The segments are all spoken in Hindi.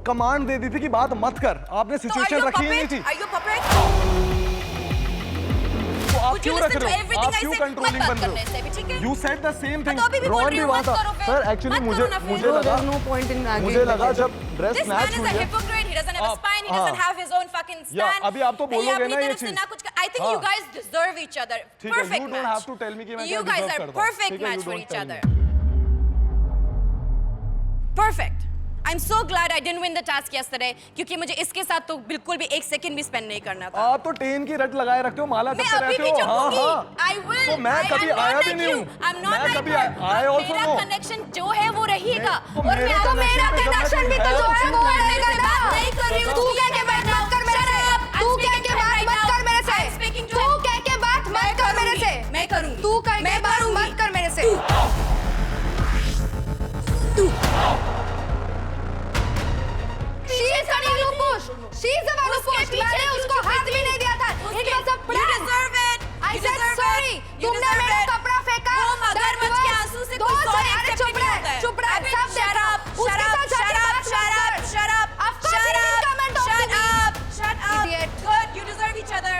कमांड दे दी थी कि बात मत कर, आपने सिचुएशन रखी ही नहीं थी। तो आप क्यों रख रहे हो? आप क्यों कंट्रोलिंग बन रहे हो? You said the same thing. Rohan भी वहाँ था। सर एक्चुअली मुझे लगा जब ड्रेस मैच हुई है। He doesn't have a spine. He doesn't have his own fucking stand. अभी आप तो बोलोगे ना ये चीज। I think you guys deserve each other. Perfect You don't have to tell me कि मैं क्या You guys deserve are करता हूँ। perfect match for each other. Perfect. I'm so glad I didn't win the task yesterday क्योंकि मुझे इसके साथ तो बिल्कुल भी एक सेकंड भी स्पेंड नहीं करना था। आप तो टेन की रट लगाए रखते हो, माला मैं अभी भी चुपूंगी। I will. तो मैं कभी आया भी नहीं हूँ। मैं कभी आया also मेरा no। कनेक्शन जो है वो रहेगा। और मेरा कनेक्शन भी तो जो है वो रहेगा। नहीं कर रही हूँ। तू कह के बात मत कर मेरे से। तू कह के बात मत कर मेरे से। तू कह के बात मत कर मेरे से। मैं करूँगी। तू कह के बात मत कर मेरे से। तू She is the one who pushed. She is the one who pushed. मैंने उसको हाथ भी नहीं दिया था. It was a plan. You deserve it. I said sorry. तुमने मेरा कपड़ा फेंका. वो मगरमच्छ के आंसू से कोई sorry accept नहीं होता है. चुप रह. सब Shut up. उसके साथ Shut up. Of course you didn't comment on me. Shut up. Idiot. Good. You deserve each other.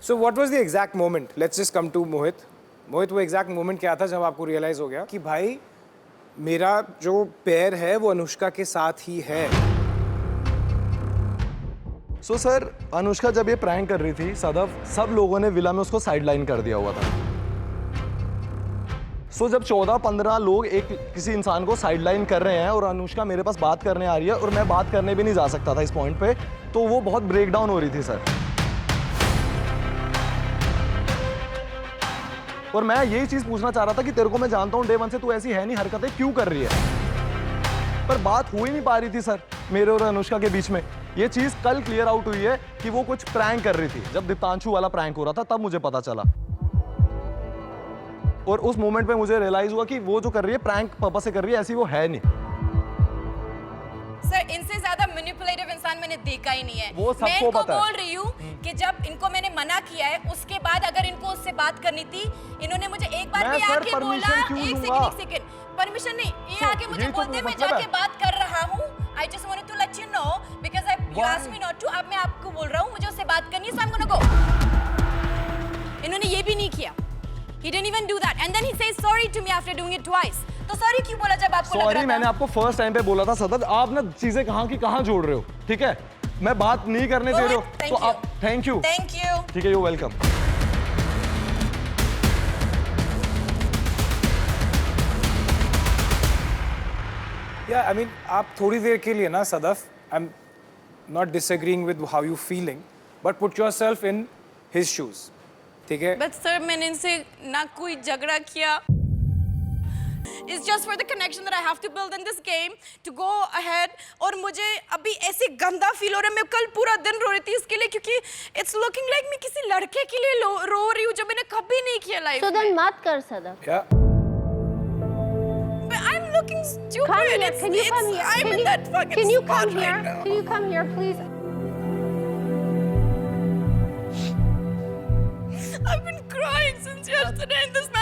So what was the exact moment? Let's just come to Mohit. मोहित, वो एग्जैक्ट मोमेंट क्या था जब आपको रियलाइज हो गया कि भाई मेरा जो पैर है वो अनुष्का के साथ ही है? सो सर, अनुष्का जब ये प्रैंक कर रही थी सदफ, सब लोगों ने विला में उसको साइडलाइन कर दिया हुआ था। सो जब 14-15 लोग एक किसी इंसान को साइडलाइन कर रहे हैं और अनुष्का मेरे पास बात करने आ रही है और मैं बात करने भी नहीं जा सकता था इस पॉइंट पे, तो वो बहुत ब्रेक डाउन हो रही थी सर। और मैं यही चीज पूछना चाह रहा था कि तेरे को मैं जानता हूँ डे वन से तू ऐसी है नहीं, हरकतें क्यों कर रही है? पर बात हो ही नहीं पा रही थी सर मेरे और अनुष्का के बीच में। ये चीज कल क्लियर आउट हुई है कि वो कुछ प्रैंक कर रही थी। जब दीप्तांशु वाला प्रैंक हो रहा था तब मुझे पता चला, और उस मोमेंट पे मुझे रियलाइज हुआ कि वो जो कर रही है प्रैंक पर्पस से कर रही है, ऐसी वो है नहीं। सर, इनसे ज्यादा मैनिपुलेटिव इंसान मैंने देखा ही नहीं है। वो सबको मैं इनको पता है। बोल रही हूँ कि जब इनको मैंने मना किया है उसके बाद अगर इनको उससे बात करनी थी, इन्होंने मुझे एक बार भी आके बोला, एक सेकंड, परमिशन नहीं, ये आके मुझे बोलते मैं जाके बात कर रहा हूँ। I just wanted to let you know because you asked me not to. अब मैं आपको बोल रहा हूँ मुझे उससे बात करनी है, so I'm gonna go. इन्होंने ये भी नहीं किया। He didn't even do that, and then he says sorry to me after doing it twice. तो सॉरी क्यों बोला जब आपको लग रहा था? सॉरी मैंने आपको फर्स्ट टाइम पे बोला था सदत, आप ना चीजें कहाँ की कहाँ जोड़ रहे हो, ठीक है? मैं बात नहीं करने दे रहे हो तो आप थैंक यू ठीक है, यू वेलकम। या आई मीन आप थोड़ी देर के लिए ना Sadaf, I am not disagreeing with how you feeling, but put yourself in his shoes, ठीक है? बट सर मैंने इनसे ना कोई झगड़ा किया। It's just for the connection that I have to build in this game to go ahead. और मुझे अभी ऐसे गंदा फील हो रहा है। मैं कल पूरा दिन रो रही थी इसके लिए क्योंकि it's looking like मैं किसी लड़के के लिए रो रही हूँ जो मैंने कभी नहीं किया लाइफ में। So then मत कर Sadaf. Yeah. But I'm looking stupid. Come here. Can you come here? I'm in that fucking Can you come spot here? right now. Can you come here, please? I've been crying since yesterday and this man